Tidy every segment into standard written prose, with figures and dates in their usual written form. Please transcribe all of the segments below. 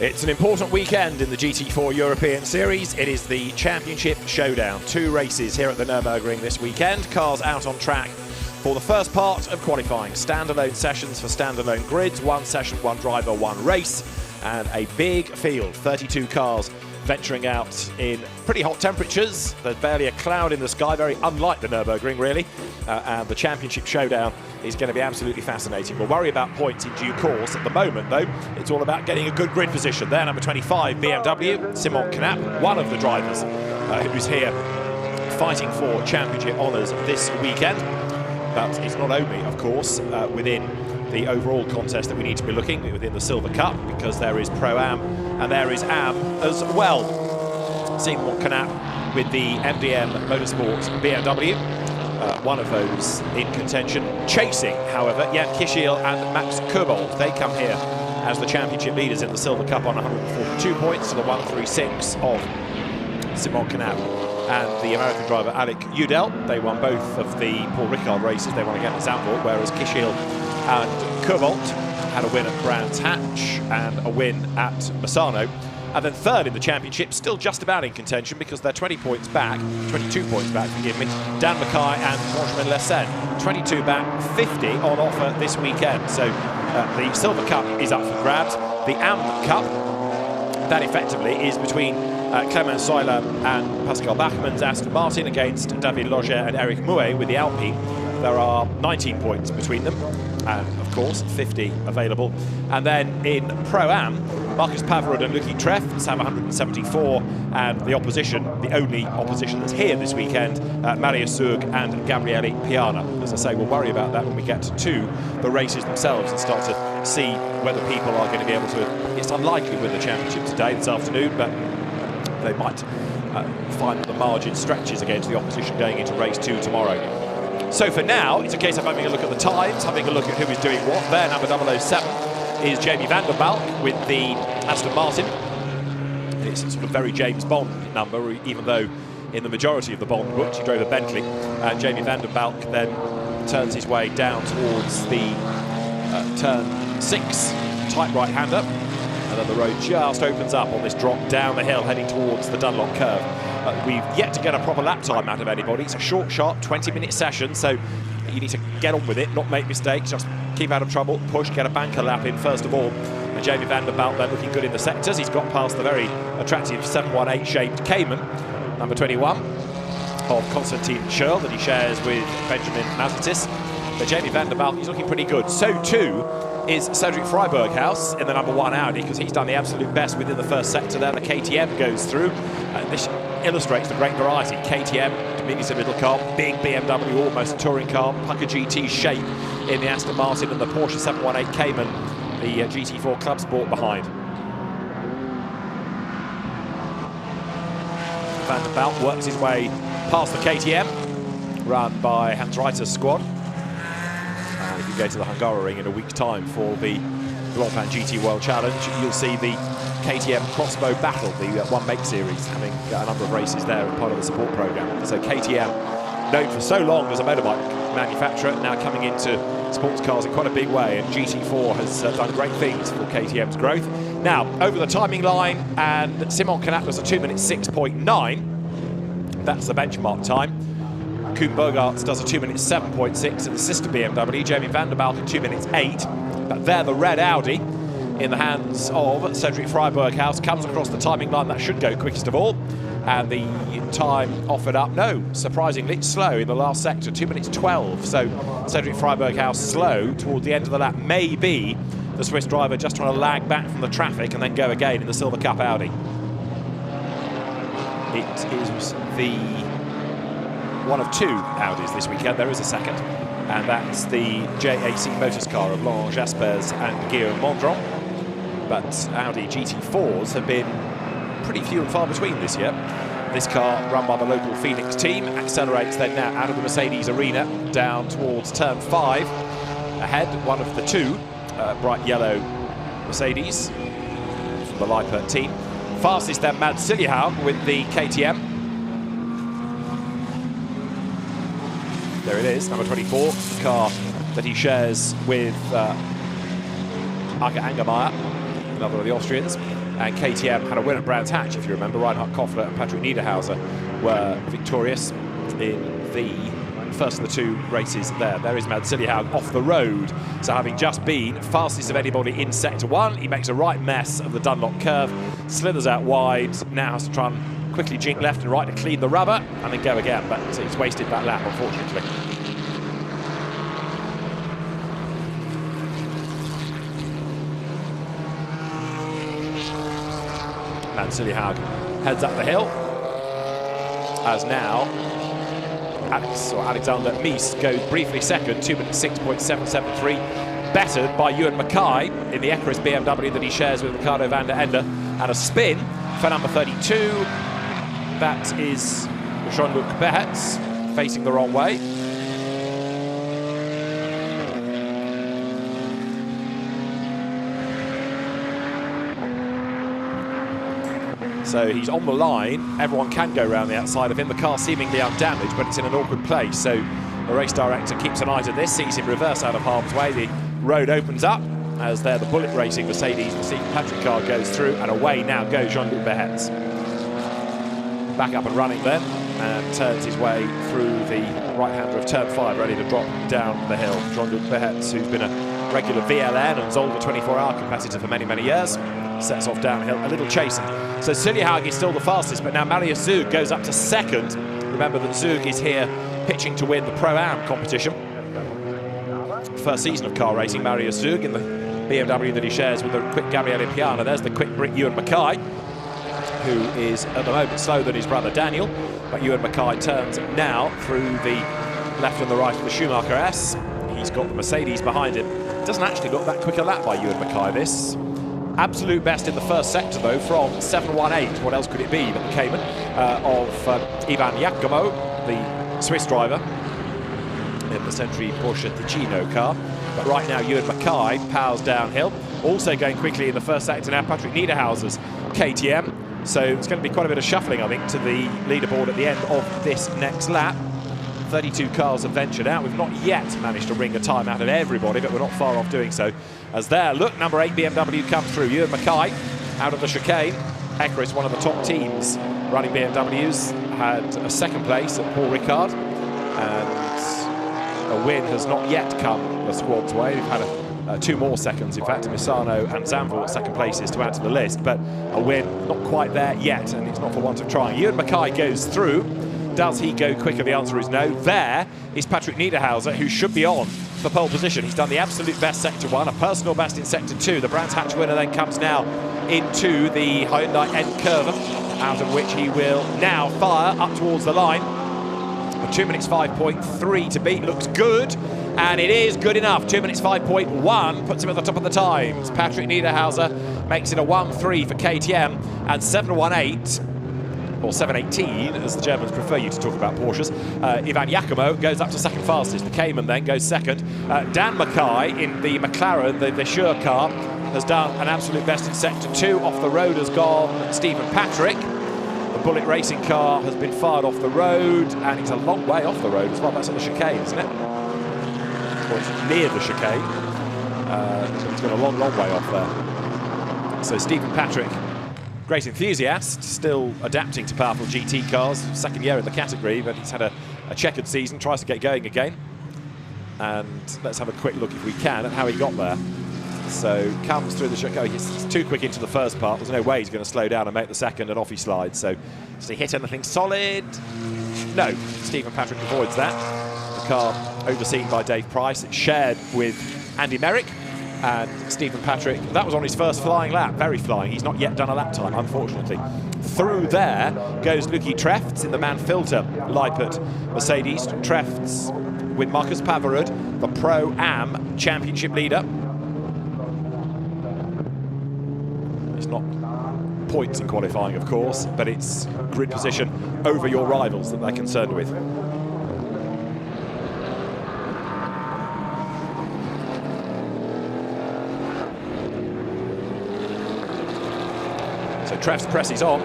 It's an important weekend in the GT4 European Series. It is the Championship Showdown. 2 races here at the Nurburgring this weekend. Cars out on track for the first part of qualifying. Standalone sessions for standalone grids. 1 session, 1 driver, 1 race. And a big field, 32 cars venturing out in pretty hot temperatures. There's barely a cloud in the sky, very unlike the Nurburgring, really. And the Championship Showdown is going to be absolutely fascinating. We'll worry about points in due course. At the moment, though, it's all about getting a good grid position. There, number 25, BMW, Simon Knapp, one of the drivers who's here fighting for championship honours this weekend. But it's not only, of course, within the overall contest that we need to be looking within the Silver Cup, because there is Pro-Am and there is Am as well. Simon Knapp with the MDM Motorsports BMW, one of those in contention. Chasing, however, Jan Kischiel and Max Kobold. They come here as the championship leaders in the Silver Cup on 142 points to the 136 of Simon Knapp and the American driver Alec Udell. They won both of the Paul Ricard races. They won again at Zandvoort, whereas Kischiel and Kobold had a win at Brands Hatch and a win at Misano. And then third in the championship, still just about in contention because they're 20 points back, 22 points back, forgive me, Dan Mackay and Benjamin Lessen. 22 back, 50 on offer this weekend. So the Silver Cup is up for grabs. The Am Cup, that effectively is between Clement Seiler and Pascal Bachmann's Aston Martin against David Loger and Eric Mouet with the Alpine. There are 19 points between them, and of course 50 available. And then in Pro-Am, Marcus Pavarud and Lucky Treff have 174, and the opposition, the only opposition that's here this weekend, Marius Sug and Gabriele Piana. As I say, we'll worry about that when we get to the races themselves and start to see whether people are going to be able to. It's unlikely win the championship today, this afternoon, but they might find that the margin stretches against the opposition going into race 2 tomorrow. So for now, it's a case of having a look at the times, having a look at who is doing what. There, number 007 is Jamie van der Balk with the Aston Martin. It's a sort of very James Bond number, even though in the majority of the Bond books he drove a Bentley. And Jamie van der Balk then turns his way down towards the turn 6 tight right-hander. And then the road just opens up on this drop down the hill heading towards the Dunlop curve. We've yet to get a proper lap time out of anybody. It's a short, sharp 20-minute session, so you need to get on with it, not make mistakes, just keep out of trouble, push, get a banker lap in first of all. And Jamie van der Balk then looking good in the sectors. He's got past the very attractive 718-shaped Cayman, number 21 of Konstantin Schurl, that he shares with Benjamin Mazetis. But Jamie van der Balk is looking pretty good. So too is Cedric Freiberghaus in the number 1 Audi, because he's done the absolute best within the first sector there. The KTM goes through. This illustrates the great variety. KTM, diminutive little car, big BMW, almost a touring car, Pucker GT shape in the Aston Martin, and the Porsche 718 Cayman, the GT4 Club Sport behind. Van der Balk works his way past the KTM, run by Hans Reiter's squad. And if you go to the Hungaroring in a week's time for the Blancpain GT World Challenge, you'll see the KTM Crossbow Battle, the One Make series, having a number of races there as part of the support program. So KTM, known for so long as a motorbike manufacturer, now coming into sports cars in quite a big way, and GT4 has done great things for KTM's growth. Now, over the timing line, and Simon Knapp does a 2 minutes 6.9. That's the benchmark time. Koen Bogarts does a 2 minutes 7.6 in the sister BMW. Jamie van der Balk at 2 minutes 8. But there, the red Audi in the hands of Cedric Freiberghaus comes across the timing line. That should go quickest of all. And the time offered up, no, surprisingly slow in the last sector, 2 minutes 12. So Cedric Freiberghaus slow toward the end of the lap. Maybe the Swiss driver just trying to lag back from the traffic and then go again in the Silver Cup Audi. It is the one of 2 Audis this weekend. There is a second, and that's the JAC Motors car of Laurent Jaspers and Guillaume Mondron. But Audi GT4s have been pretty few and far between this year. This car, run by the local Phoenix team, accelerates then now out of the Mercedes arena down towards turn 5. Ahead, one of the 2 bright yellow Mercedes from the Lippert team. Fastest then Mads Siljehaug with the KTM. There it is, number 24, the car that he shares with Ake Angermeyer, another of the Austrians. and KTM had a win at Brands Hatch, if you remember. Reinhard Koffler and Patrick Niederhauser were victorious in the first of the two races there. There is Mads Siljehaug off the road. So having just been fastest of anybody in Sector 1, he makes a right mess of the Dunlop curve, slithers out wide, now has to try and quickly jink left and right to clean the rubber, and then go again. But he's wasted that lap, unfortunately. Mads Siljehaug heads up the hill, as now Alexander Mies goes briefly second, 2 minutes 6.773, bettered by Ewan Mackay in the Eckerys BMW that he shares with Ricardo van der Ende, and a spin for number 32. That is Jean-Luc Behetz facing the wrong way. So he's on the line, everyone can go around the outside of him, the car seemingly undamaged, but it's in an awkward place. So the race director keeps an eye to this, sees him reverse out of harm's way. The road opens up as there the Bullet Racing Mercedes and Stephen Patrick car goes through, and away now goes Jean-Luc Behetz. Back up and running then, and turns his way through the right-hander of turn 5, ready to drop down the hill. Jean-Luc Behetz, who's been a regular VLN and Zolder 24-hour competitor for many, many years, sets off downhill, a little chasing. So Siljehaug is still the fastest, but now Marius Zug goes up to second. Remember that Zug is here pitching to win the Pro-Am competition. First season of car racing, Marius Zug in the BMW that he shares with the quick Gabriele Piana. There's the quick Brit Ewan Mackay, who is at the moment slower than his brother Daniel. But Ewan Mackay turns now through the left and the right of the Schumacher S. He's got the Mercedes behind him. Doesn't actually look that quick a lap by Ewan Mackay, this. Absolute best in the first sector, though, from 7.18. What else could it be but the Cayman of Ivan Giacomo, the Swiss driver, in the Century Porsche Ticino car. But right now, Ewan Mackay powers downhill. Also going quickly in the first sector now, Patrick Niederhauser's KTM. So it's going to be quite a bit of shuffling, I think, to the leaderboard at the end of this next lap. 32 cars have ventured out. We've not yet managed to wring a time out of everybody, but we're not far off doing so. As there, look, number 8 BMW comes through. Ewan Mackay out of the chicane. Eckerys, one of the top teams running BMWs, had a second place at Paul Ricard, and a win has not yet come the squad's way. We've had two more seconds, in fact, Misano and Zandvoort second places to add to the list, but a win not quite there yet, and it's not for want of trying. Ewan Mackay goes through. Does he go quicker? The answer is no. There is Patrick Niederhauser, who should be on for pole position. He's done the absolute best Sector 1, a personal best in Sector 2. The Brands Hatch winner then comes now into the Hyundai Endurance, out of which he will now fire up towards the line. 2 minutes 5.3 to beat. Looks good, and it is good enough. 2 minutes 5.1 puts him at the top of the times. Patrick Niederhauser makes it a 1-3 for KTM, and 7.18. or 7.18, as the Germans prefer you to talk about Porsches. Ivan Giacomo goes up to second fastest. The Cayman then goes second. Dan Mackay in the McLaren, the Vechur car, has done an absolute best in Sector 2. Off the road has gone Stephen Patrick. The Bullet Racing car has been fired off the road, and it's a long way off the road as well. That's at the chicane, isn't it? Or it's near the chicane. But it's gone a long, long way off there. So Stephen Patrick, great enthusiast, still adapting to powerful GT cars. Second year in the category, but he's had a checkered season, tries to get going again. And let's have a quick look, if we can, at how he got there. So comes through the chicane. He's too quick into the first part. There's no way he's going to slow down and make the second, and off he slides. So does he hit anything solid? No. Stephen Patrick avoids that. The car overseen by Dave Price. It's shared with Andy Merrick. And Stephen Patrick, that was on his first flying lap, very flying. He's not yet done a lap time, unfortunately. Through there goes Lucky Trefts in the Manfilter Leipert Mercedes. Trefts with Marcus Pavarud, the Pro-Am championship leader. It's not points in qualifying, of course, but it's grid position over your rivals that they're concerned with. So Trefts presses on.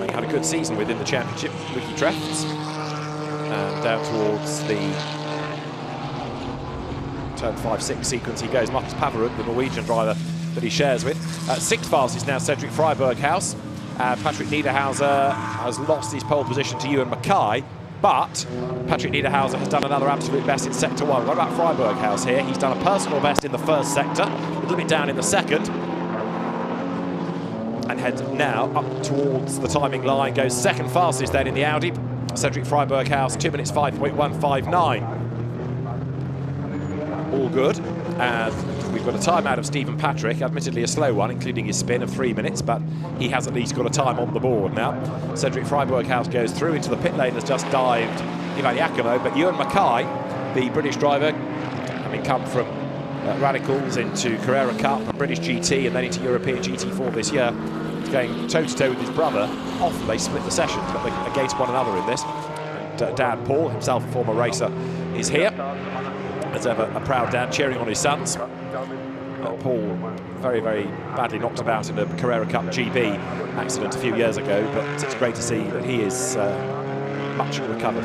He had a good season within the championship, Lucky Trefts. And down towards the turn 5-6 sequence he goes. Marcus Pavarud, the Norwegian driver, that he shares with. Sixth fastest now, Cedric Freiberghaus. Patrick Niederhauser has lost his pole position to Ewan Mackay, but Patrick Niederhauser has done another absolute best in Sector 1. What about Freiberghaus here? He's done a personal best in the first sector, a little bit down in the second, and heads now up towards the timing line, goes second fastest then in the Audi. Cedric Freiberghaus, 2 minutes 5.159. All good. And we've got a time out of Stephen Patrick, admittedly a slow one, including his spin of 3 minutes, but he has at least got a time on the board now. Cedric Freiberghaus goes through into the pit lane, has just dived Ivan Yakumo, but Ewan Mackay, the British driver, having come from Radicals into Carrera Cup, British GT, and then into European GT4 this year, is going toe-to-toe with his brother. Often they split the sessions, but they're against one another in this. And Dan Paul, himself a former racer, is here. As ever, a proud dad cheering on his sons. Paul very, very badly knocked about in a Carrera Cup GB accident a few years ago, but it's great to see that he is much recovered.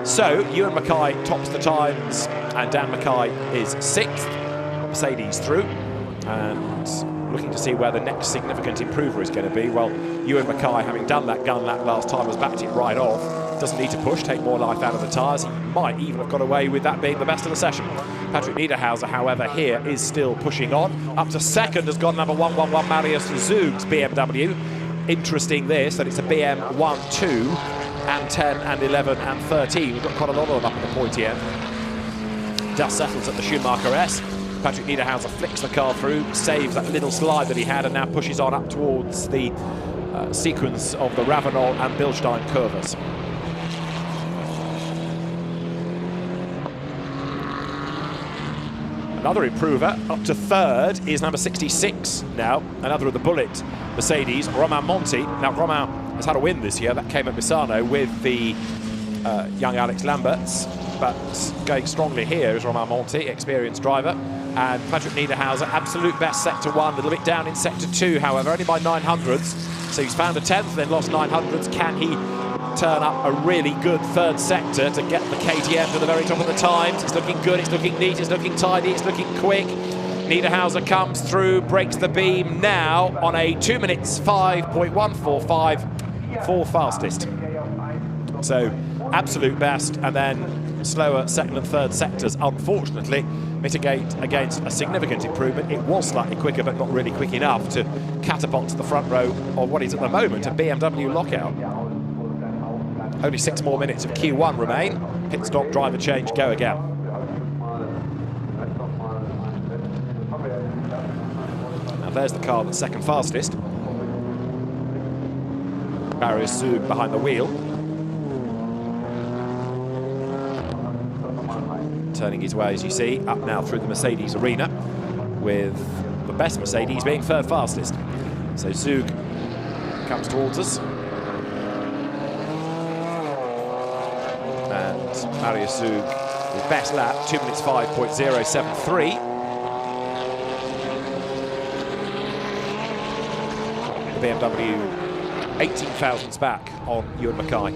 So, Ewan Mackay tops the times, and Dan Mackay is sixth. Mercedes through, and looking to see where the next significant improver is going to be. Well, Ewan Mackay, having done that gun lap last time, has backed it right off. Doesn't need to push, take more life out of the tyres. He might even have got away with that being the best of the session. Patrick Niederhauser, however, here is still pushing on. Up to second has gone number 111 Marius Zug's BMW. Interesting this, that it's a BM 1-2 and 10 and 11 and 13. We've got quite a lot of them up at the pointy end. Dust settles at the Schumacher S. Patrick Niederhauser flicks the car through, saves that little slide that he had, and now pushes on up towards the sequence of the Ravenel and Bilstein curves. Another improver up to third is number 66 now, another of the Bullet Mercedes, Romain Monti. Now Romain has had a win this year, that came at Misano with the young Alex Lamberts, but going strongly here is Romain Monti, experienced driver, and Patrick Niederhauser, absolute best Sector 1, a little bit down in Sector 2, however, only by 900ths, so he's found a 10th, then lost 900ths. Can he turn up a really good third sector to get the KTM to the very top of the times? It's looking good, it's looking neat, it's looking tidy, it's looking quick. Niederhauser comes through, breaks the beam now on a 2 minutes 5.145 for fastest. So absolute best, and then slower second and third sectors unfortunately mitigate against a significant improvement. It was slightly quicker, but not really quick enough to catapult to the front row of what is at the moment a BMW lockout. Only 6 more minutes of Q1 remain. Pit stop, driver change, go again. Now there's the car that's second fastest. Marius Zug behind the wheel. Turning his way, as you see, up now through the Mercedes arena, with the best Mercedes being third fastest. So Zug comes towards us. And Marius Zug, his best lap, 2 minutes 5.073. The BMW 18 thousandths back on Ewan Mackay.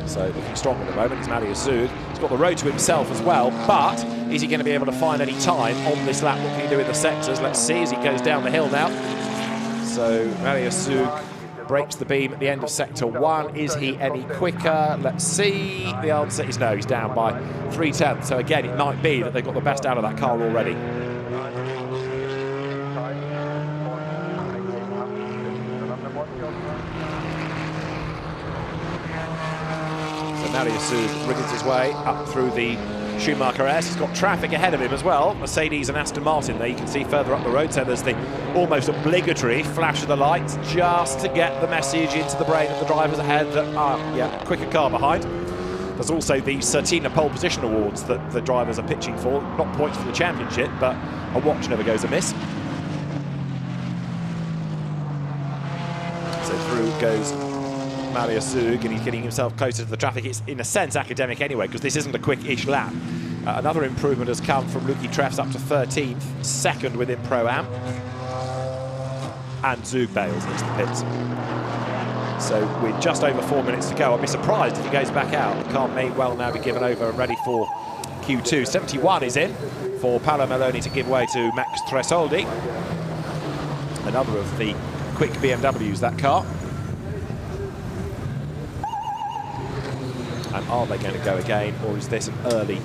So looking strong at the moment is Marius Zug. He's got the road to himself as well, but is he going to be able to find any time on this lap? What can he do in the sectors? Let's see as he goes down the hill now. So Marius Zug breaks the beam at the end of Sector 1. Is he any quicker? Let's see. The answer is no, he's down by 3/10. So again, it might be that they've got the best out of that car already. Marius Zug wriggles his way up through the Schumacher S. He's got traffic ahead of him as well. Mercedes and Aston Martin there, you can see further up the road. So there's the almost obligatory flash of the lights just to get the message into the brain of the drivers ahead that, yeah, quicker car behind. There's also the Certina pole position awards that the drivers are pitching for. Not points for the championship, but a watch never goes amiss. So through goes Marius Zug, and he's getting himself closer to the traffic. It's in a sense academic anyway, because this isn't a quick-ish lap. Another improvement has come from Luki Treffs up to 13th, second within Pro-Am. And Zug bails into the pits. So with just over 4 minutes to go, I'd be surprised if he goes back out. The car may well now be given over and ready for Q2. 71 is in for Paolo Melloni to give way to Max Tresoldi. Another of the quick BMWs, that car. And are they going to go again, or is this an early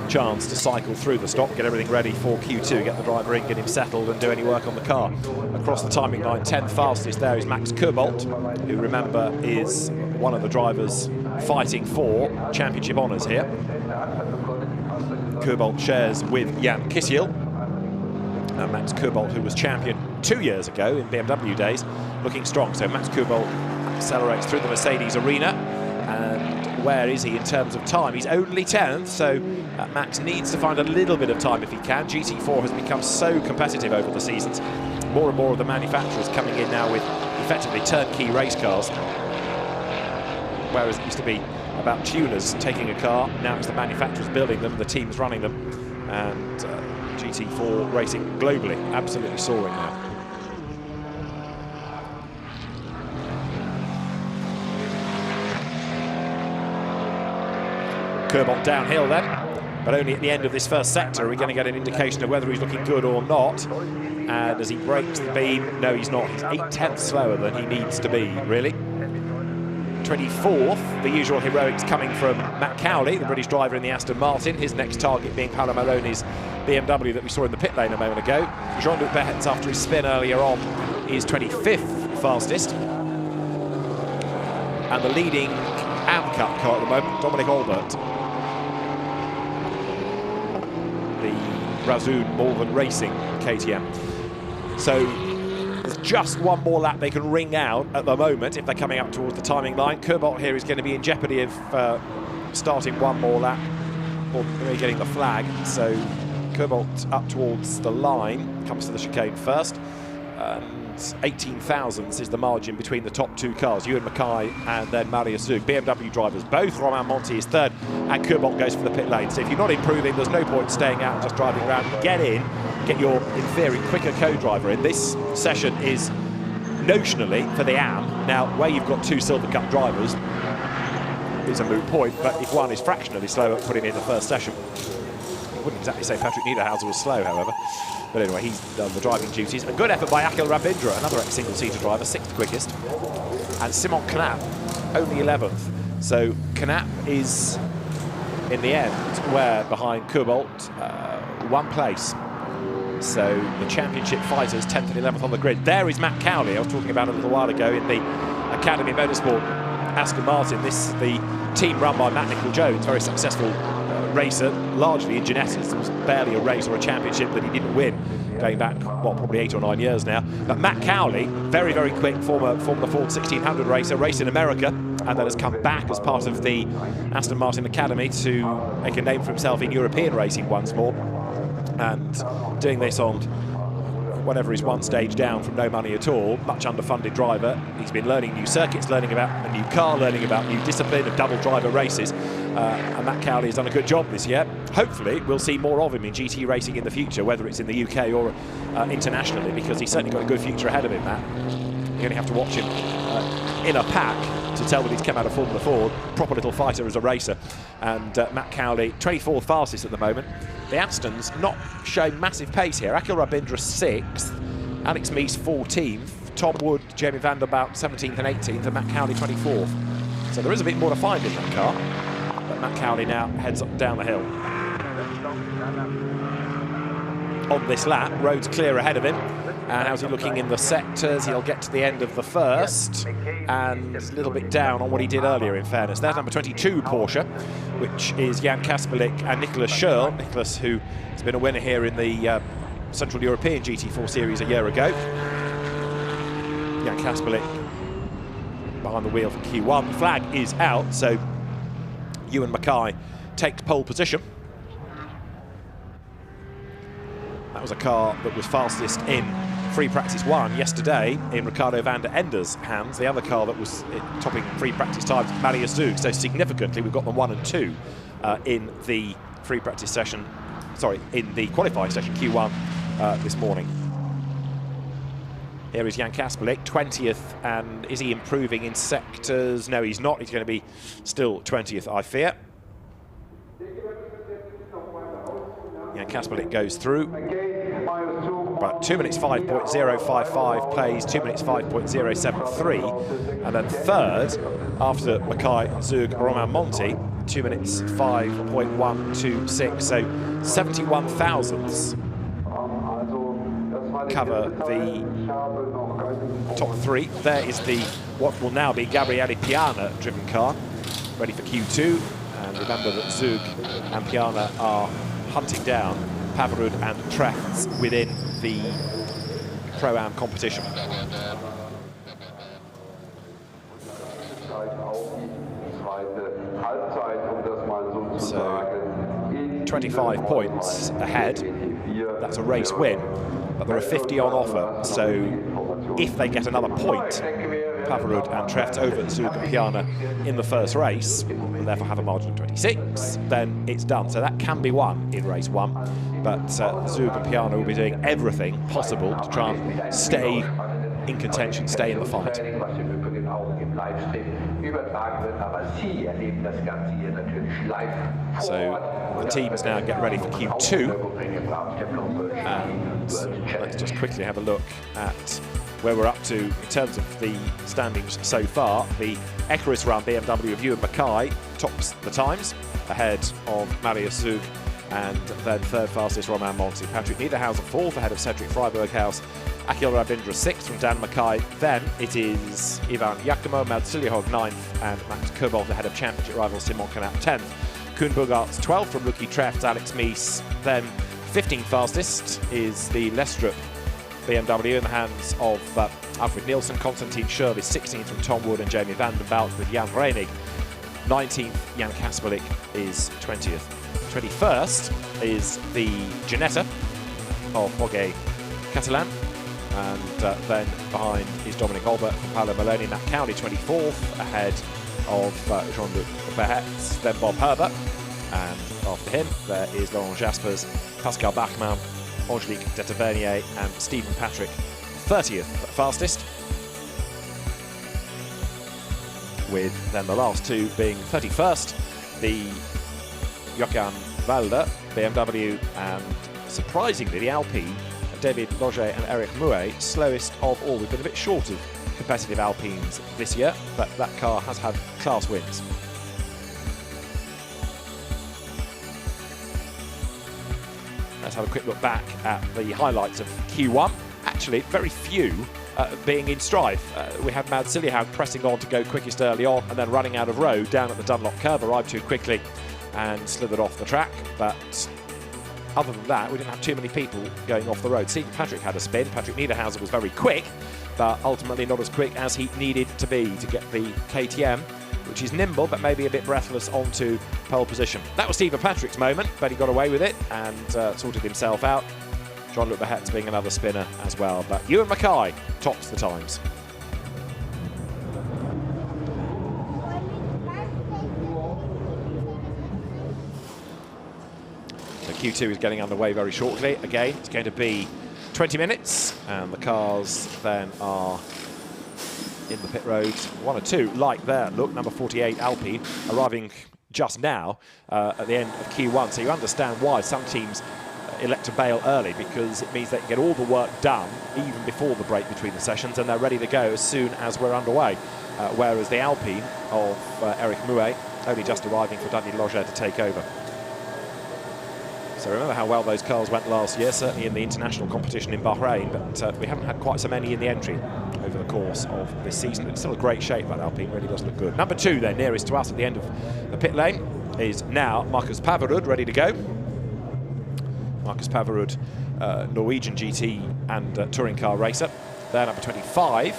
chance to cycle through the stop, get everything ready for Q2, get the driver in, get him settled and do any work on the car? Across the timing line, 10th fastest there is Max Kobold, who, remember, is one of the drivers fighting for championship honours here. Kobold shares with Jan Kisiel. And Max Kobold, who was champion 2 years ago in BMW days, looking strong. So Max Kobold accelerates through the Mercedes arena. And where is he in terms of time? He's only 10th, so Max needs to find a little bit of time if he can. GT4 has become so competitive over the seasons. More and more of the manufacturers coming in now with effectively turnkey race cars. Whereas it used to be about tuners taking a car, now it's the manufacturers building them, the teams running them. And GT4 racing globally, absolutely soaring now. Kobold downhill then, but only at the end of this first sector are we going to get an indication of whether he's looking good or not. And as he breaks the beam, no, he's not. He's 8/10 slower than he needs to be, really. 24th, the usual heroics coming from Matt Cowley, the British driver in the Aston Martin. His next target being Paolo Maloney's BMW that we saw in the pit lane a moment ago. Jean-Luc Behetz, after his spin earlier on, is 25th fastest. And the leading AmCup car at the moment, Dominic Albert. The Razoon Malvern Racing KTM. So there's just one more lap they can ring out at the moment if they're coming up towards the timing line. Kobold here is going to be in jeopardy of starting one more lap or getting the flag. So Kobold up towards the line, comes to the chicane first. 18 thousandths is the margin between the top two cars, Ewan Mackay and then Marius Zug. BMW drivers, both. Romain Monti is third, and Kobold goes for the pit lane. So if you're not improving, there's no point staying out and just driving around. Get in, get your, in theory, quicker co-driver in. This session is notionally for the AM. Now, where you've got two Silver Cup drivers is a moot point, but if one is fractionally slow at putting in the first session, I wouldn't exactly say Patrick Niederhauser was slow, however. But anyway, he's done the driving duties. A good effort by Akhil Rabindra, another ex-single-seater driver, 6th quickest. And Simon Knapp, only 11th. So Knapp is, in the end, where behind Kobold, one place. So the championship fighters, 10th and 11th on the grid. There is Matt Cowley, I was talking about a little while ago in the Academy Motorsport Aston Martin. This is the team run by Matt Nicol-Jones, very successful racer, largely in genetics. There was barely a race or a championship that he didn't win, going back, what, probably 8 or 9 years now. But Matt Cowley, very, very quick, former Ford 1600 racer, raced in America, and then has come back as part of the Aston Martin Academy to make a name for himself in European racing once more. And doing this on whatever is one stage down from no money at all, much underfunded driver. He's been learning new circuits, learning about a new car, learning about new discipline of double driver races. And Matt Cowley has done a good job this year. Hopefully we'll see more of him in GT racing in the future, whether it's in the UK or internationally, because he's certainly got a good future ahead of him, Matt. You only have to watch him in a pack to tell that he's come out of Formula Ford. Proper little fighter as a racer. And Matt Cowley, 24th fastest at the moment. The Astons not showing massive pace here. Akhil Rabindra 6th, Alex Mees 14th, Tom Wood, Jamie van der Bout 17th and 18th, and Matt Cowley 24th. So there is a bit more to find in that car. But Matt Cowley now heads up down the hill. On this lap, road's clear ahead of him. And how's he looking in the sectors? He'll get to the end of the first, and a little bit down on what he did earlier, in fairness. There's number 22 Porsche, which is Jan Kasperlik and Nicolas Schurl. Nicolas, who has been a winner here in the Central European GT4 series a year ago. Jan Kasperlik behind the wheel for Q1. The flag is out, so Ewan Mackay takes pole position. That was a car that was fastest in Free Practice 1 yesterday in Ricardo van der Ender's hands. The other car that was topping Free Practice times, Marius Zug. So significantly, we've got them 1 and 2 in the Free Practice session, sorry, in the qualifying session Q1 this morning. Here is Jan Kasperlik, 20th, and is he improving in sectors? No, he's not. He's going to be still 20th, I fear. Jan Kasperlik goes through. about 2 minutes 5.055 plays, 2 minutes 5.073, and then third, after Mackay, Zug, Romain Monti, 2 minutes 5.126, so 71 thousandths cover the top three. There is the what will now be Gabriele Piana driven car, ready for Q2. And remember that Zug and Piana are hunting down Pavarud and Trefts within the Pro-Am competition. So 25 points ahead. That's a race win, but there are 50 on offer. So if they get another point, Pavarud and Treft over Zug and Piana in the first race, and therefore have a margin of 26, then it's done. So that can be won in race one, but Zug and Piana will be doing everything possible to try and stay in contention, stay in the fight. So the teams now get ready for Q2, and let's just quickly have a look at where we're up to in terms of the standings so far. The Equus run BMW of Ewan Mackay tops the times, ahead of Marius Zug, and then third fastest Romain Monti. Patrick Niederhauser fourth, ahead of Cedric Freiberghaus. Akil Rabindra sixth from Dan Mackay. Then it is Ivan Yakimo, Mads Siljehoog ninth, and Max Kobold ahead of championship rival Simon Canap 10th. Koen Bogarts 12th from Lucky Treft, Alex Mies. Then 15th fastest is the Lestrup BMW in the hands of Alfred Nielsen. Konstantin Schurb is 16th from Tom Wood and Jamie van den Belt with Jan Reinig. 19th, Jan Kasperlik is 20th. 21st is the Ginetta of Jorge Catalan. And then behind is Dominic Holbert from Paolo Maloney. Matt Cowley 24th, ahead of Jean-Luc Behetz, then Bob Herbert. And after him, there is Laurent Jaspers, Pascal Bachmann, Angelique de Tavernier and Stephen Patrick, 30th fastest, with then the last two being 31st, the Jochen Walder BMW, and surprisingly the Alpine, David Loger and Eric Mouet, slowest of all. We've been a bit short of competitive Alpines this year, but that car has had class wins. Let's have a quick look back at the highlights of Q1. Actually, very few being in strife. We had Mads Siljehoug pressing on to go quickest early on and then running out of road down at the Dunlop curve, arrived too quickly and slithered off the track. But other than that, we didn't have too many people going off the road. Stephen Patrick had a spin. Patrick Niederhauser was very quick, but ultimately not as quick as he needed to be to get the KTM, which is nimble but maybe a bit breathless, onto pole position. That was Stephen Patrick's moment, but he got away with it and sorted himself out. Jean-Luc Behetz being another spinner as well, but Ewan Mackay tops the times. So Q2 is getting underway very shortly. Again, it's going to be 20 minutes, and the cars then are in the pit road. One or two, like there, look, number 48 Alpine, arriving just now at the end of Q1. So you understand why some teams elect to bail early, because it means they can get all the work done even before the break between the sessions, and they're ready to go as soon as we're underway. Whereas the Alpine of Eric Mouet only just arriving for Daniel Loger to take over. So remember how well those cars went last year, certainly in the international competition in Bahrain, but we haven't had quite so many in the entry over the course of this season. It's still a great shape, that Alpine really does look good. Number two then, nearest to us at the end of the pit lane, is now Marcus Pavarud, ready to go. Marcus Pavarud, Norwegian GT and touring car racer. There, number 25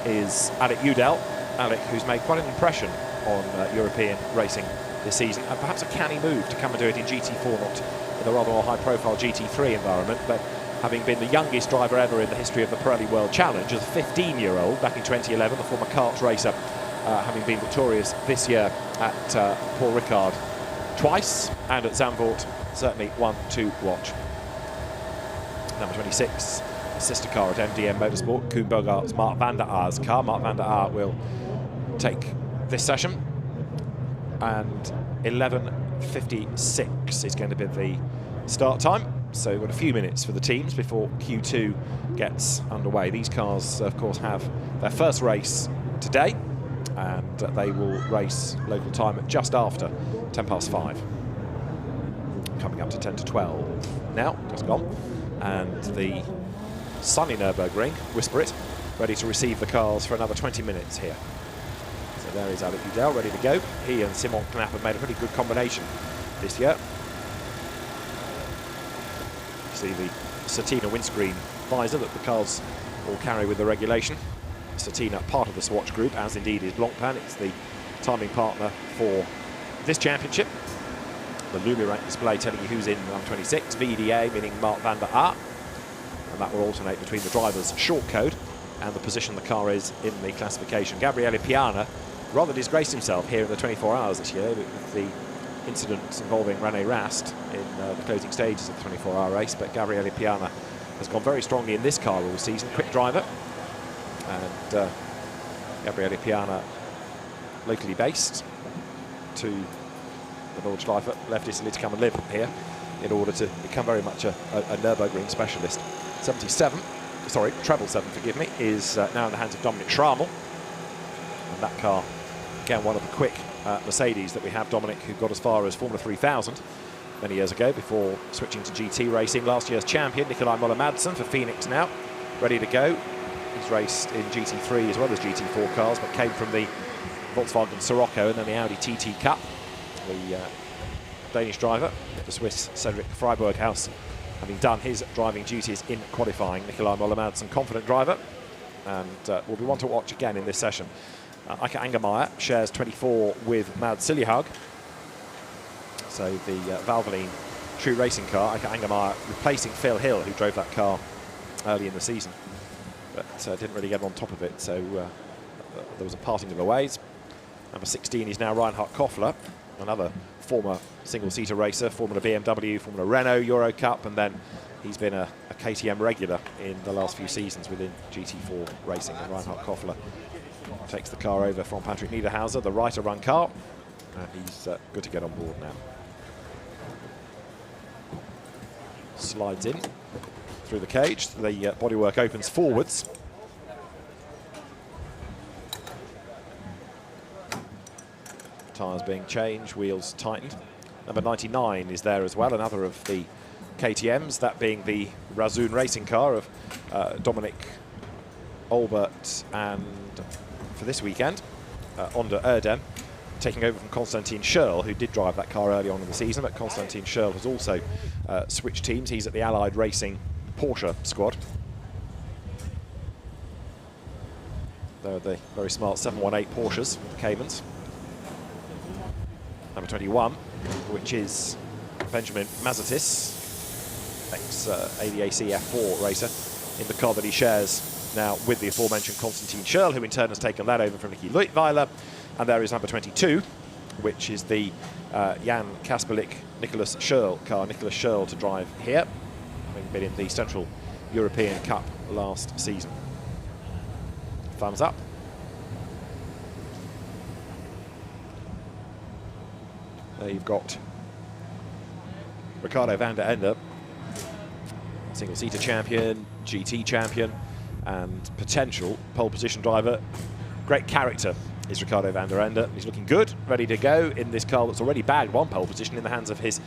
is Alec Udell. Alec, who's made quite an impression on European racing this season, and perhaps a canny move to come and do it in GT4, not in the rather more high-profile GT3 environment, but having been the youngest driver ever in the history of the Pirelli World Challenge, as a 15-year-old back in 2011, the former karts racer, having been victorious this year at Paul Ricard twice, and at Zandvoort, certainly one to watch. Number 26, a sister car at MDM Motorsport, Koen Bogart's Mark van der Aar's car. Mark van der Aar will take this session, and 11:56 is going to be the start time. so we've got a few minutes for the teams before Q2 gets underway. These cars, of course, have their first race today, and they will race local time at just after 5:10. Coming up to 10 to 12 now, just gone, and the sunny Nurburgring, whisper it, ready to receive the cars for another 20 minutes here. So there is Alec Udell ready to go. He and Simon Knapp have made a pretty good combination this year. You see the Satina windscreen visor that the cars will carry with the regulation. Satina part of the Swatch group, as indeed is Blancpain. It's the timing partner for this championship. The Lumirank display telling you who's in round 26, VDA meaning Mark van der Aert, and that will alternate between the driver's short code and the position the car is in the classification. Gabriele Piana rather disgraced himself here in the 24 hours this year with the incident involving Rene Rast in the closing stages of the 24-hour race, but Gabriele Piana has gone very strongly in this car all season, quick driver, and Gabriele Piana, locally based, to the Nordschleife, left Italy to come and live here in order to become very much a Nürburgring specialist. treble 7, forgive me, is now in the hands of Dominic Schrammel. And that car, again, one of the quick Mercedes that we have, Dominic, who got as far as Formula 3000 many years ago before switching to GT racing. Last year's champion, Nikolai Müller-Madsen, for Phoenix now, ready to go. He's raced in GT3 as well as GT4 cars, but came from the Volkswagen Sirocco and then the Audi TT Cup. The Danish driver, the Swiss Cedric Freiburghaus, having done his driving duties in qualifying. Nikolai Müller-Madsen, confident driver, and will be one to watch again in this session. Eike Angermeier shares 24 with Mads Siljehaug. So the Valvoline True Racing car, Eike Angermeier replacing Phil Hill, who drove that car early in the season, but didn't really get on top of it, so there was a parting of the ways. Number 16 is now Reinhard Koffler, another former single-seater racer, Formula BMW, Formula Renault, Euro Cup, and then he's been a KTM regular in the last few seasons within GT4 racing. And Reinhard Koffler takes the car over from Patrick Niederhauser, the Reiter-run car, and he's good to get on board now. Slides in through the cage. The bodywork opens forwards. Tyres being changed, wheels tightened. Number 99 is there as well, another of the KTMs, that being the Razzoon racing car of Dominic Olbert, and for this weekend, Onder Erdem, taking over from Konstantin Schürrle, who did drive that car early on in the season, but Konstantin Schürrle has also switched teams. He's at the Allied Racing Porsche squad. They're the very smart 718 Porsches, the Caymans. Number 21, which is Benjamin Mazetis, ex-ADAC F4 racer, in the car that he shares now with the aforementioned Konstantin Schürrle, who in turn has taken that over from Nicky Leutwiler. And there is number 22, which is the Jan Kasperlik Nicholas Schürrle car. Nicholas Schürrle to drive here, having been in the Central European Cup last season. Thumbs up. There you've got Ricardo van der Ende, single-seater champion, GT champion, and potential pole position driver. Great character is Ricardo van der Ende. He's looking good, ready to go in this car that's already bagged one pole position in the hands of his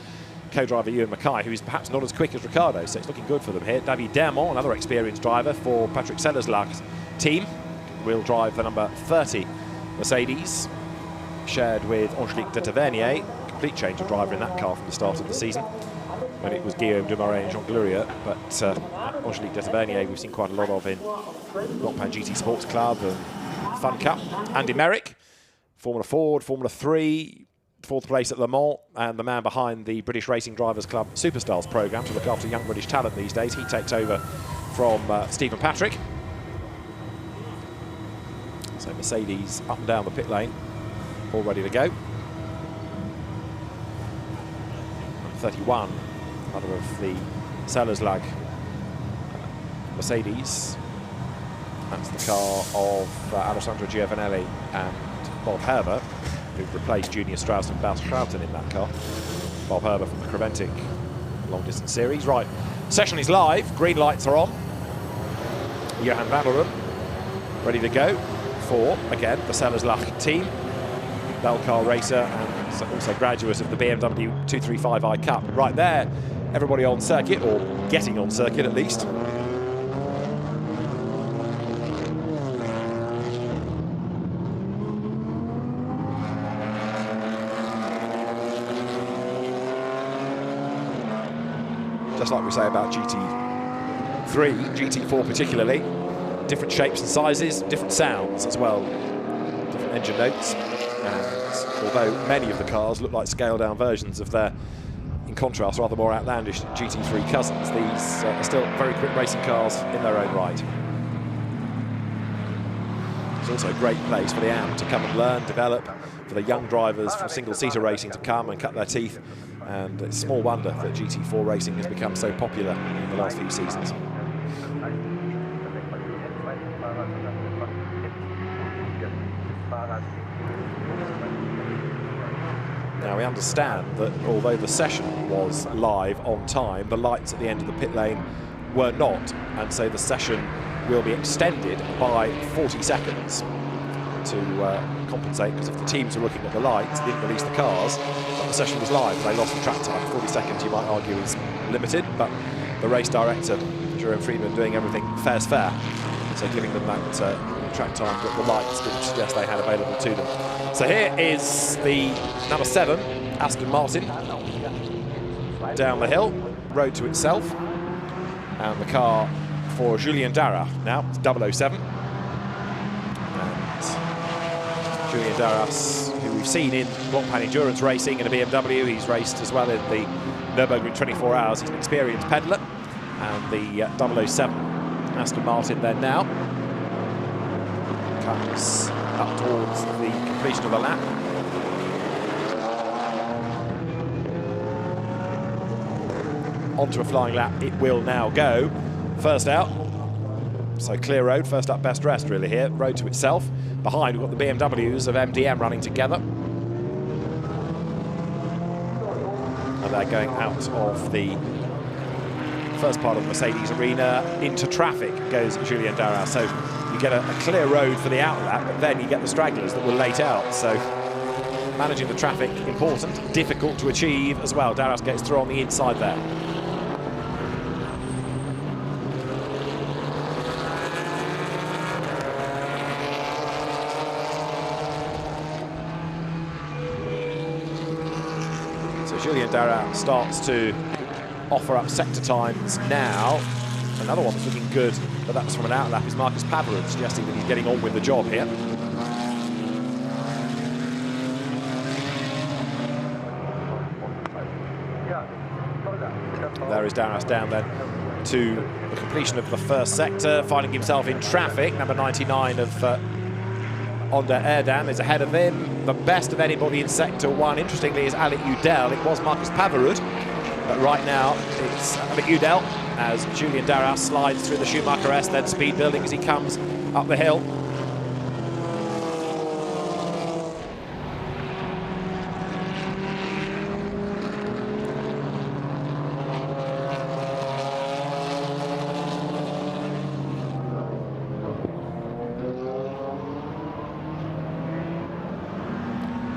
co-driver Ewan Mackay, who is perhaps not as quick as Ricardo, so it's looking good for them here. David Dermont, another experienced driver for Patrick Sellerslag's team, will drive the number 30 Mercedes, shared with Angelique de Tavernier. Complete change of driver in that car from the start of the season, when it was Guillaume Dumoulin and Jean Glurieux, but Angelique de Tavernier we've seen quite a lot of in Blancpain GT Sports Club and Fun Cup. Andy Merrick, Formula Ford, Formula 3, 4th place at Le Mans, and the man behind the British Racing Drivers Club Superstars programme to look after young British talent these days. He takes over from Stephen Patrick. So Mercedes up and down the pit lane, all ready to go. 31, another of the Sellerslag Mercedes. That's the car of Alessandro Giovanelli and Bob Herber, who've replaced Junior Strauss and Bas Schouten in that car. Bob Herber from the Creventic long distance series. Right, session is live, green lights are on. Johan van der Ven ready to go for, again, the Sellerslach team. Belcar racer and also graduate of the BMW 235i Cup. Right there, everybody on circuit, or getting on circuit at least. Just like we say about GT3, GT4 particularly, different shapes and sizes, different sounds as well, different engine notes. And although many of the cars look like scaled-down versions of their, in contrast, rather more outlandish GT3 cousins, these are still very quick racing cars in their own right. It's also a great place for the AM to come and learn, develop, for the young drivers from single-seater racing to come and cut their teeth. And it's small wonder that GT4 racing has become so popular in the last few seasons. Now we understand that although the session was live on time, the lights at the end of the pit lane were not, and so the session will be extended by 40 seconds to compensate, because if the teams were looking at the lights, they didn't release the cars, but the session was live, they lost the track time. 40 seconds, you might argue, is limited, but the race director, Jerome Friedman, doing everything fair's fair, so giving them that track time that the lights didn't suggest they had available to them. So here is the number 7, Aston Martin, down the hill, road to itself, and the car for Julien Darras now, it's 007. Julien Darras, who we've seen in Blancpain endurance racing in a BMW, he's raced as well in the Nurburgring 24 Hours. He's an experienced peddler, and the 007 Aston Martin then now comes up towards the completion of the lap. Onto a flying lap it will now go. First out, so clear road, first up, best rest really here, road to itself. Behind we've got the BMWs of MDM running together. And they're going out of the first part of the Mercedes arena. Into traffic goes Julien Darras. So you get a clear road for the outlap, but then you get the stragglers that were late out. So managing the traffic, important, difficult to achieve as well. Darras gets through on the inside there. Julien Darras starts to offer up sector times now. Another one that's looking good, but that's from an outlap, is Marcus Pavarud, suggesting that he's getting on with the job here. There is Darras down then to the completion of the first sector, finding himself in traffic. Number 99 of Onda Erdem is ahead of him. The best of anybody in Sector 1, interestingly, is Alec Udell. It was Marcus Pavarud, but right now it's Alec Udell as Julien Darras slides through the Schumacher S, then speed building as he comes up the hill.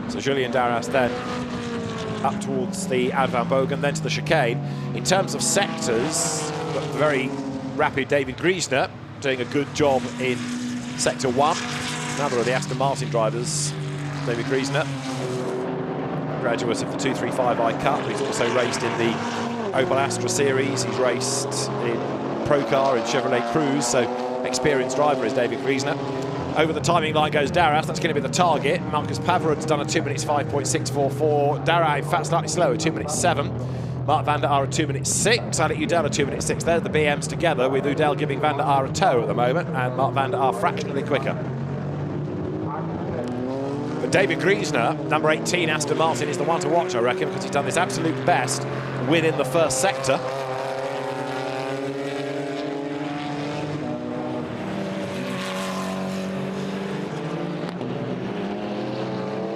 So Julien Darras then up towards the Ad Van Bogen, then to the chicane. In terms of sectors, the very rapid David Griesner doing a good job in Sector 1. Another of the Aston Martin drivers, David Griesner, graduate of the 235i Cup. He's also raced in the Opel Astra series. He's raced in Procar, in Chevrolet Cruze, so experienced driver is David Griesner. Over the timing line goes Darras, that's going to be the target. Marcus Pavarud's done a 2 minutes 5.644. Darras, in fact, slightly slower, 2 minutes 7. Mark van der Aar a 2 minutes 6. Alec Udell a 2 minutes 6. There's the BMs together, with Udell giving van der Aar a tow at the moment, and Mark van der Aar fractionally quicker. But David Griesner, number 18 Aston Martin, is the one to watch, I reckon, because he's done his absolute best within the first sector.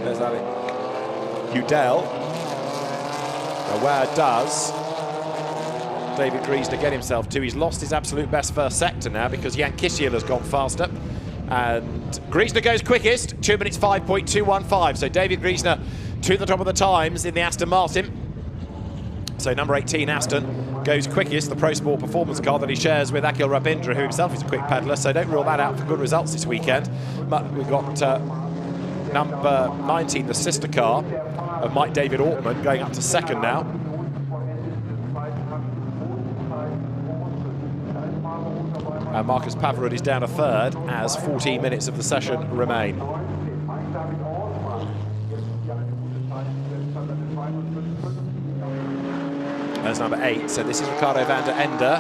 There's Alec Udell. Now where does David Griesner get himself to? He's lost his absolute best first sector now because Jan Kisiel has gone faster. And Griesner goes quickest, 2 minutes 5.215. So David Griesner to the top of the times in the Aston Martin. So number 18, Aston, goes quickest, the Pro Sport Performance car that he shares with Akhil Rabindra, who himself is a quick peddler, so don't rule that out for good results this weekend. But we've got number 19, the sister car of Mike David Ortman, going up to second now. And Marcus Pavarud is down to third as 14 minutes of the session remain. There's number 8, so this is Ricardo van der Ende.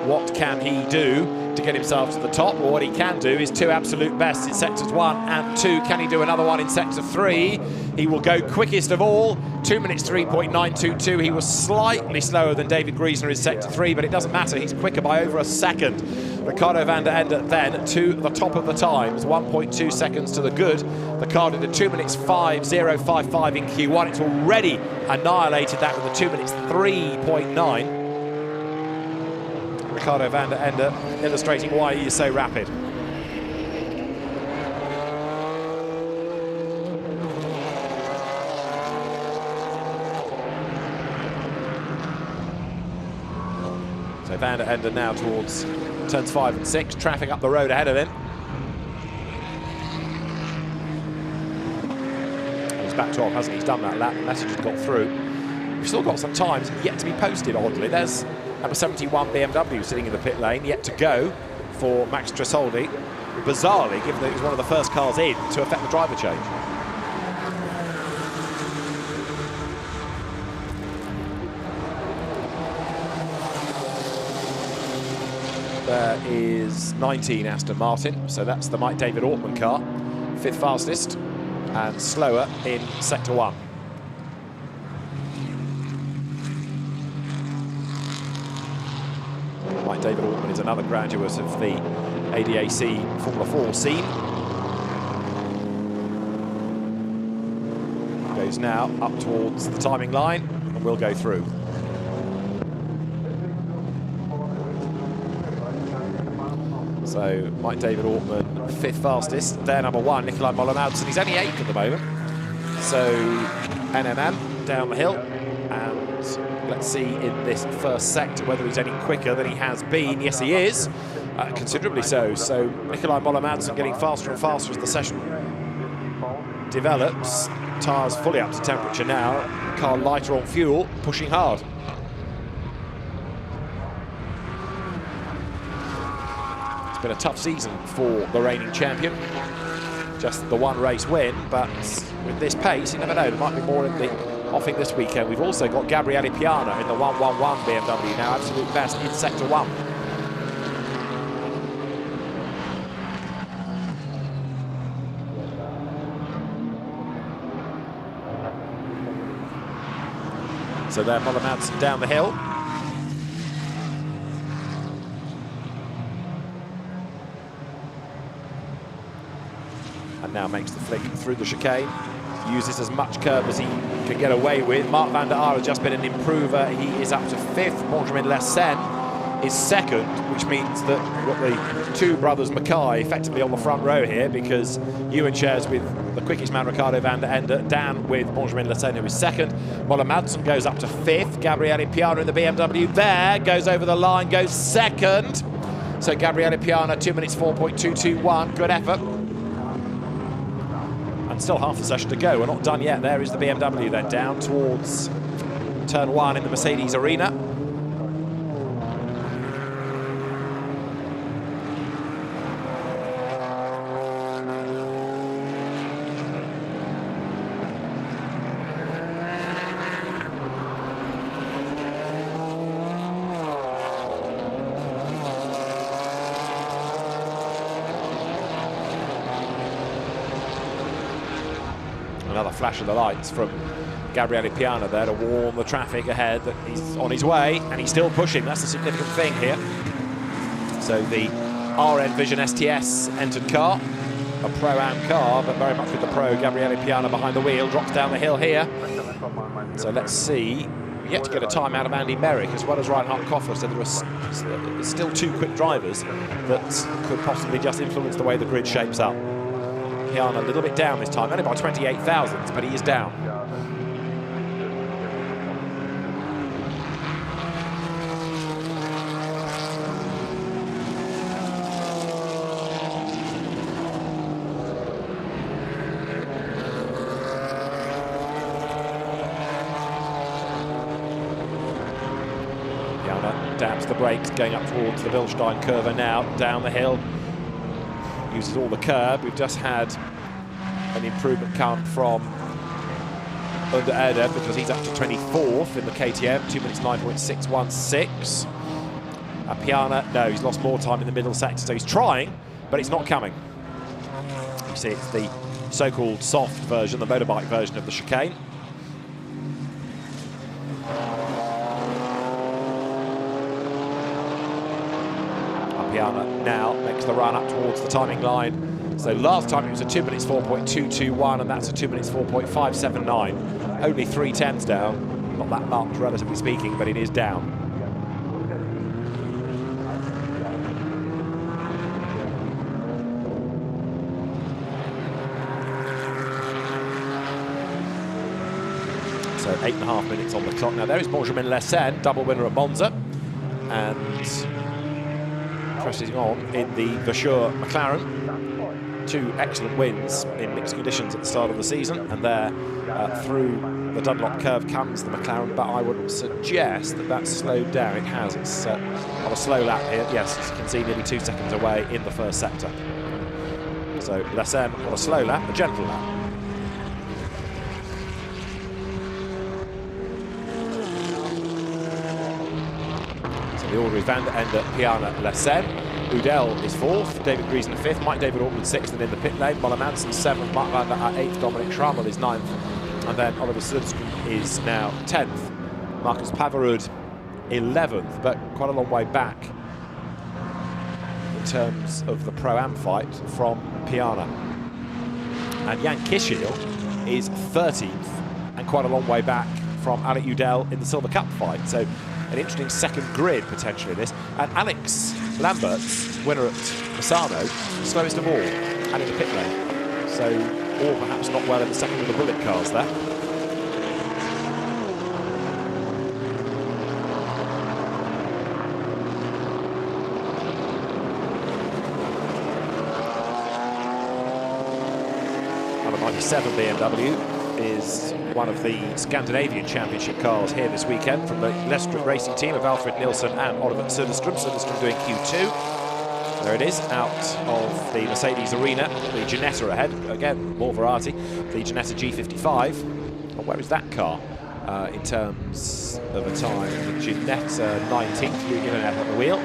What can he do to get himself to the top? Well, what he can do is 2 absolute bests in sectors 1 and 2. Can he do another one in sector 3? He will go quickest of all, 2 minutes 3.922. He was slightly slower than David Griesner in sector 3, but it doesn't matter. He's quicker by over a second. Ricardo van der Ende then to the top of the times, 1.2 seconds to the good. The car did a 2 minutes 5.055 in Q1. It's already annihilated that with a 2 minutes 3.9. Ricardo van der Ende illustrating why he is so rapid. So van der Ende now towards turns 5 and 6, traffic up the road ahead of him. He's backed off, hasn't he? He's done that lap, the message has got through. We've still got some times yet to be posted, oddly. There's number 71 BMW sitting in the pit lane, yet to go for Max Tresoldi. Bizarrely, given that he was one of the first cars in to affect the driver change. There is 19 Aston Martin, so that's the Mike David Ortman car, 5th fastest and slower in sector 1. Mike David Ortman is another graduate of the ADAC Formula 4 scene. Goes now up towards the timing line and will go through. So Mike David Ortman, 5th fastest. There, number 1, Nikolai Moller-Madsen. He's only 8th at the moment. So NMM down the hill. And let's see in this first sector whether he's any quicker than he has been. Yes, he is, considerably so. So Nikolai Moller-Madsen getting faster and faster as the session develops. Tyres fully up to temperature now. Car lighter on fuel, pushing hard. It's been a tough season for the reigning champion. Just the 1 race win, but with this pace, you never know. There might be more in the offing this weekend. We've also got Gabriele Piana in the 111 BMW now, absolute best in sector 1. So there, Moller-Madsen down the hill. And now makes the flick through the chicane. Uses as much curb as he can get away with. Mark van der Aar has just been an improver. He is up to 5th. Benjamin Lessen is 2nd, which means that we've got the 2 brothers Mackay effectively on the front row here, because Ewan shares with the quickest man, Ricardo van der Ende, Dan with Benjamin Lessen, who is 2nd. Moller-Madsen goes up to 5th. Gabriele Piana in the BMW there, goes over the line, goes 2nd. So Gabriele Piana, 2 minutes 4.221, good effort. And still half the session to go. We're not done yet. There is the BMW then, down towards turn 1 in the Mercedes arena. Another flash of the lights from Gabriele Piana there to warn the traffic ahead that he's on his way, and he's still pushing. That's the significant thing here. So the RN Vision STS entered car, a Pro-Am car, but very much with the Pro. Gabriele Piana behind the wheel, drops down the hill here. So let's see. yet to get a time out of Andy Merrick, as well as Reinhard Koffler, so there are still 2 quick drivers that could possibly just influence the way the grid shapes up. Piana a little bit down this time, only by 28 thousandths, but he is down. Dabs the brakes, going up towards the Bilstein curve now, down the hill. Uses all the curb. We've just had an improvement come from endeavour because he's up to 24th in the KTM, 2 minutes 9.616. Piana, no, he's lost more time in the middle sector, so he's trying, but it's not coming. You see, it's the so-called soft version, the motorbike version of the chicane. Piana now makes the run up towards the timing line. So last time it was a 2 minutes 4.221, and that's a 2 minutes 4.579. Only 3/10 down. Not that much, relatively speaking, but it is down. So 8.5 minutes on the clock. Now there is Benjamin Lessen, double winner at Monza, and pressing on in the Vasseur McLaren. 2 excellent wins in mixed conditions at the start of the season, and there through the Dunlop curve comes the McLaren, but I would suggest that that's slowed down. It has. It's on a slow lap here. Yes, as you can see, nearly 2 seconds away in the first sector. So Lessen on a slow lap, a gentle lap. The order is Van der Ende, Piana, Lessen. Udell is 4th, David Griesen 5th, Mike David Ortman 6th and in the pit lane, Moller Manson 7th, Mark Lander at 8th, Dominic Schrammel is 9th, and then Oliver Söderström is now 10th. Marcus Pavarud 11th, but quite a long way back in terms of the Pro-Am fight from Piana. And Jan Kischel is 13th, and quite a long way back from Alec Udell in the Silver Cup fight. So an interesting second grid potentially this. And Alex Lambert's winner at Misano, slowest of all, and in the pit lane. So, or perhaps not well in the second of the bullet cars there. Number 97 BMW is one of the Scandinavian Championship cars here this weekend from the Lestrup racing team of Alfred Nilsson and Oliver Söderström. Söderström doing Q2. There it is, out of the Mercedes Arena. The Ginetta ahead, again, more variety. The Ginetta G55. Well, where is that car in terms of a time? The Ginetta 19th, Louis Gimenez on the wheel.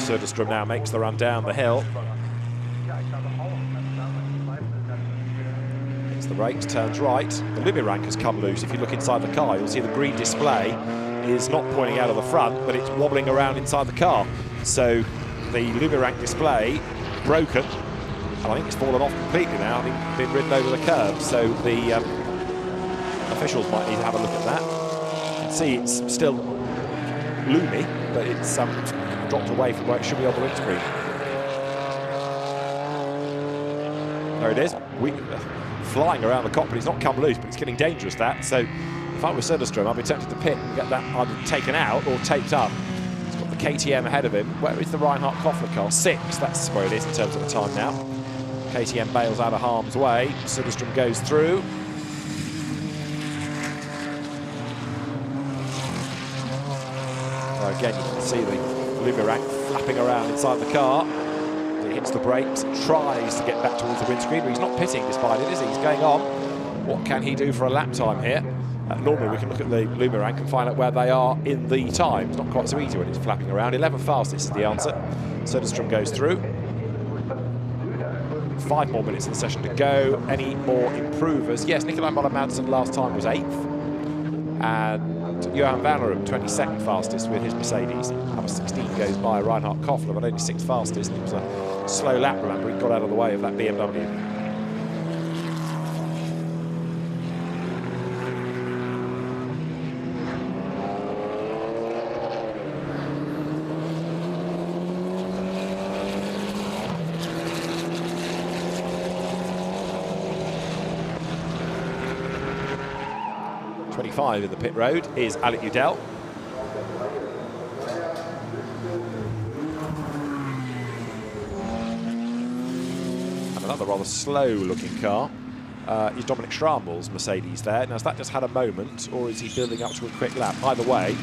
Söderström now makes the run down the hill. Hits the brakes, turns right. The Lumirank has come loose. If you look inside the car, you'll see the green display is not pointing out of the front, but it's wobbling around inside the car. So the Lumirank display broken, and I think it's fallen off completely now, having been ridden over the curb. So the officials might need to have a look at that. You can see it's still loomy, but it's dropped away from where it should be on the windscreen. There it is, flying around the cockpit. It's not come loose, but it's getting dangerous, that. So if I was Söderström, I'd be tempted to pit and get that either taken out or taped up. He's got the KTM ahead of him. Where is the Reinhard Koffler car? 6th, that's where it is in terms of the time now. KTM bails out of harm's way. Söderström goes through. Again, you can see the Lumirank flapping around inside the car. He hits the brakes, tries to get back towards the windscreen, but he's not pitting despite it, is he? He's going on. What can he do for a lap time here? Normally we can look at the Lumirank and find out where they are in the time. It's not quite so easy when it's flapping around. 11th fastest is the answer. Söderström goes through. 5 more minutes of the session to go. Any more improvers? Yes, Nikolai Moller-Madsen last time was 8th. And Johan Vannerum, 22nd fastest with his Mercedes. Number 16 goes by Reinhard Koffler, but only 6th fastest. It was a slow lap, remember, he got out of the way of that BMW. In the pit road is Alec Udell. And another rather slow-looking car is Dominic Schrammell's Mercedes there. Now, has that just had a moment, or is he building up to a quick lap? Either way,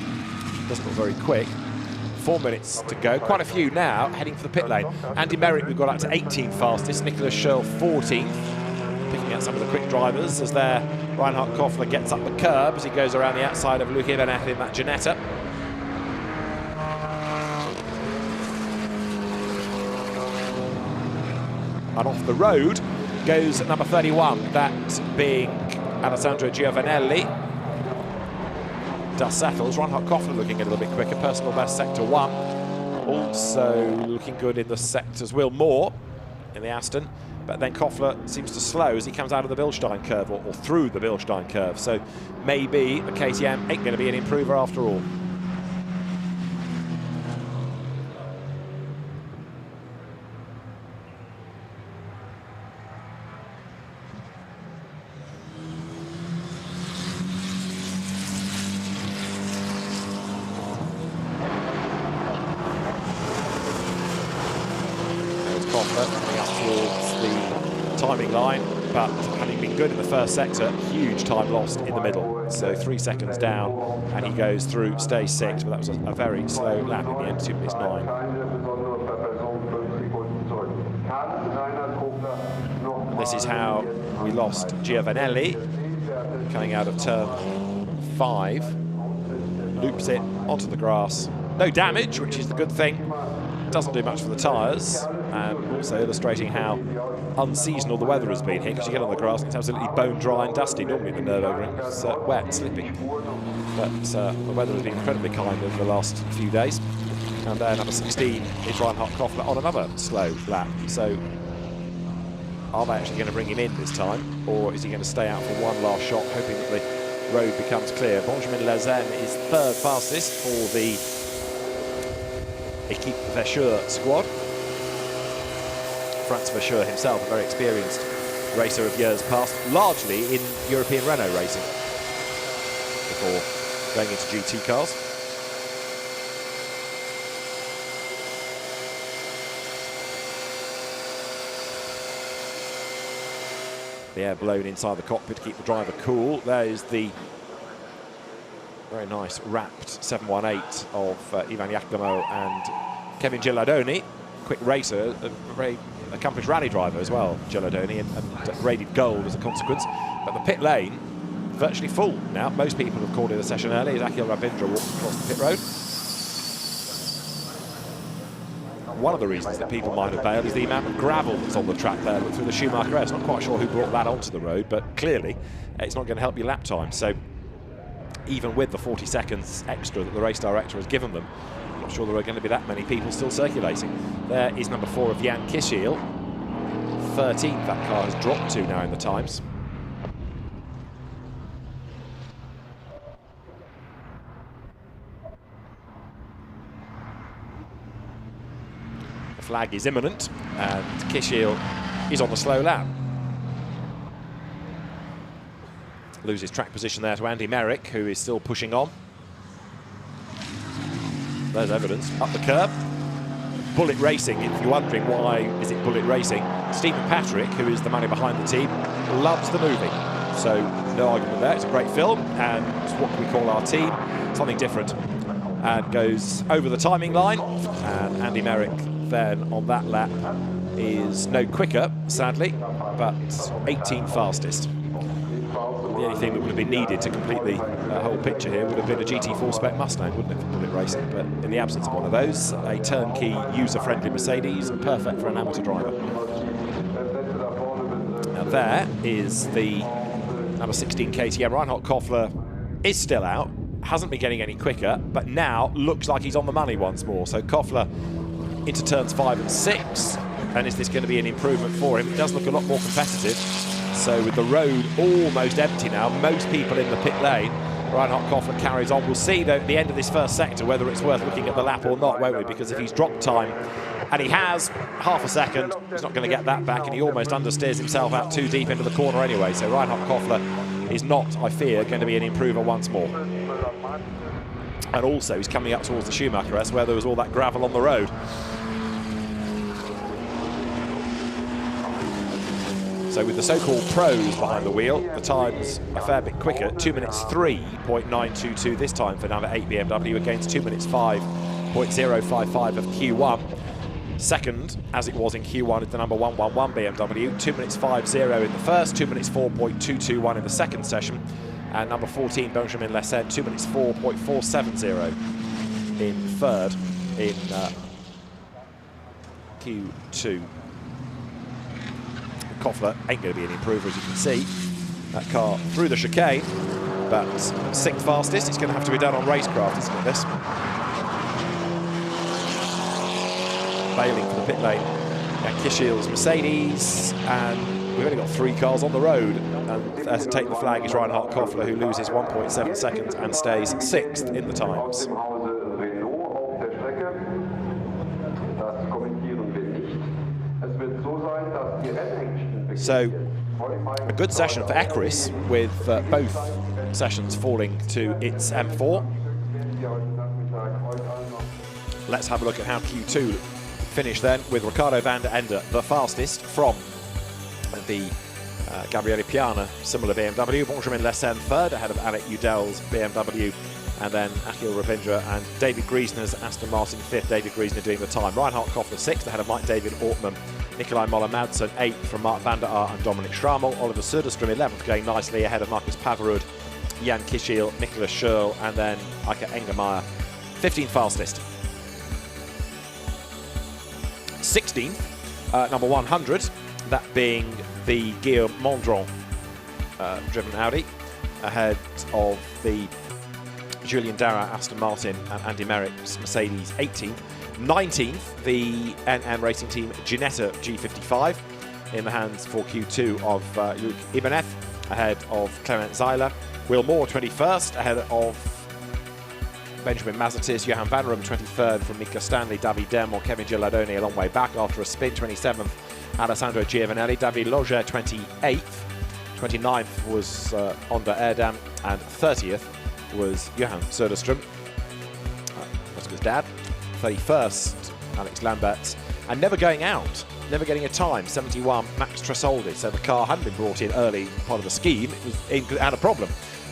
doesn't look very quick. 4 minutes to go. Quite a few now heading for the pit lane. Andy Merrick, we've got up to 18th fastest. Nicholas Schurl, 14th. Picking out some of the quick drivers as there Reinhard Koffler gets up the curb as he goes around the outside of Luca Beneth in that Ginetta. And off the road goes number 31, that being Alessandro Giovanelli. Dust settles. Reinhard Koffler looking a little bit quicker. Personal best sector 1. Also looking good in the sectors. Will Moore in the Aston. But then Koffler seems to slow as he comes out of the Bilstein curve, or through the Bilstein curve. So maybe the KTM ain't going to be an improver after all. There's Koffler coming up towards the timing line, but having been good in the first sector, huge time lost in the middle. So 3 seconds down, and he goes through stage 6, but that was a very slow lap in the end, 2 minutes 9. And this is how we lost Giovanelli, coming out of turn 5, loops it onto the grass. No damage, which is the good thing. Doesn't do much for the tyres, and also illustrating how unseasonal the weather has been here, because you get on the grass and it's absolutely bone dry and dusty. Normally the Nurburgring it's wet and slippy, but the weather has been incredibly kind over the last few days. And there, number 16 is Reinhard Koffler on another slow lap. So are they actually going to bring him in this time, or is he going to stay out for one last shot, hoping that the road becomes clear? Benjamin Lezen is 3rd fastest for the Equipe Verschure squad. Franz Verschure himself, a very experienced racer of years past, largely in European Renault racing before going into GT cars. The air blown inside the cockpit to keep the driver cool. There is the very nice wrapped 718 of Ivan Giacomo and Kevin Gilardoni. Quick racer, a very accomplished rally driver as well, Gilardoni, and graded gold as a consequence. But the pit lane, virtually full now. Most people have called it a session early as Akhil Ravindra walks across the pit road. One of the reasons that people might have bailed is the amount of gravel that's on the track there through the Schumacher S. Not quite sure who brought that onto the road, but clearly it's not going to help your lap time. So even with the 40 seconds extra that the race director has given them, I'm not sure there are going to be that many people still circulating. There is number 4 of Jan Kishiel. 13th that car has dropped to now in the times. The flag is imminent, and Kishiel is on the slow lap. Loses track position there to Andy Merrick, who is still pushing on. There's evidence. Up the curb. Bullet Racing, if you're wondering why is it Bullet Racing, Stephen Patrick, who is the man behind the team, loves the movie. So no argument there. It's a great film, and what can we call our team? Something different. And goes over the timing line, and Andy Merrick then on that lap is no quicker, sadly, but 18th fastest. The only thing that would have been needed to complete the whole picture here would have been a GT4 spec Mustang, wouldn't it, for Bullet Racing? But in the absence of one of those, a turnkey, user-friendly Mercedes, perfect for an amateur driver. Now there is the number 16 KTM. Reinhard Koffler is still out, hasn't been getting any quicker, but now looks like he's on the money once more. So Koffler into turns 5 and 6, and is this going to be an improvement for him? It does look a lot more competitive. So with the road almost empty now, most people in the pit lane, Reinhard Koffler carries on. We'll see though at the end of this first sector whether it's worth looking at the lap or not, won't we? Because if he's dropped time, and he has half a second, he's not going to get that back, and he almost understeers himself out too deep into the corner anyway. So Reinhard Koffler is not, I fear, going to be an improver once more. And also he's coming up towards the Schumacher S, where there was all that gravel on the road. So with the so-called pros behind the wheel, the time's a fair bit quicker. 2 minutes 3.922 this time for number 8 BMW against 2 minutes 5.055 of Q1. Second, as it was in Q1, is the number 111 BMW. 2 minutes 50 in the first, 2 minutes 4.221 in the second session. And number 14, Benjamin Lesen, 2 minutes 4.470 in third in Q2. Koffler ain't going to be an improver, as you can see. That car through the chicane, but 6th fastest. It's going to have to be done on racecraft, isn't it, this? Bailing for the pit lane. And Kishiel's Mercedes, and we've only got 3 cars on the road. And there to take the flag is Reinhard Koffler, who loses 1.7 seconds and stays 6th in the times. So, a good session for Ekris, with both sessions falling to its M4. Let's have a look at how Q2 finished then, with Ricardo van der Ende the fastest from the Gabriele Piana similar BMW. Benjamin Lesen third, ahead of Alec Udel's BMW, and then Achille Ravindra and David Griesner's Aston Martin 5th, David Griesner doing the time. Reinhard Koffler 6th, ahead of Mike David Ortman, Nikolai Moller-Madsen 8th from Mark van der Aar and Dominic Schrammel. Oliver Söderström 11th, going nicely ahead of Marcus Paverud, Jan Kischiel, Nicholas Schurl, and then Eike Engemeyer 15th fastest. 16th, number 100, that being the Guillaume Mondron driven Audi, ahead of the Julien Darrat Aston Martin and Andy Merrick's Mercedes 18th. 19th, the NM Racing Team Ginetta G55 in the hands for Q2 of Luc Ibanez, ahead of Clement Zeiler. Will Moore 21st, ahead of Benjamin Mazetis. Johan Van Rum 23rd from Mika Stanley. David Dem or Kevin Gilardoni a long way back after a spin. 27th, Alessandro Giovanelli. David Loger 28th. 29th was Onder Erdam, and 30th was Johan Söderström, Oscar's dad. 31st, Alex Lambert, and never going out, never getting a time, 71, Max Tresoldi. So the car hadn't been brought in early, part of the scheme, it had a problem.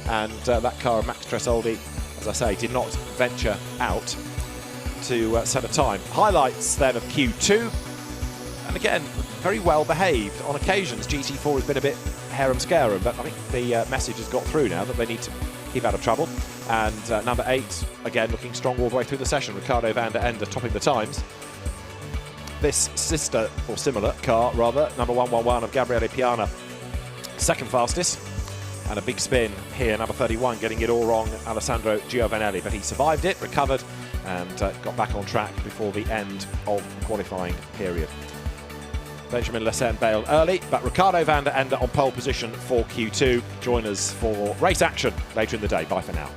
And that car of Max Tresoldi, as I say, did not venture out to set a time. Highlights then of Q2, and again, very well behaved. On occasions, GT4 has been a bit harum-scarum, but I think the message has got through now that they need to keep out of trouble. And number 8, again, looking strong all the way through the session. Ricardo van der Ende topping the times. This sister, or similar car rather, number 111 of Gabriele Piana, 2nd fastest. And a big spin here, number 31, getting it all wrong, Alessandro Giovanelli. But he survived it, recovered, and got back on track before the end of the qualifying period. Benjamin Lesen bailed early, but Ricardo van der Ende on pole position for Q2. Join us for race action later in the day. Bye for now.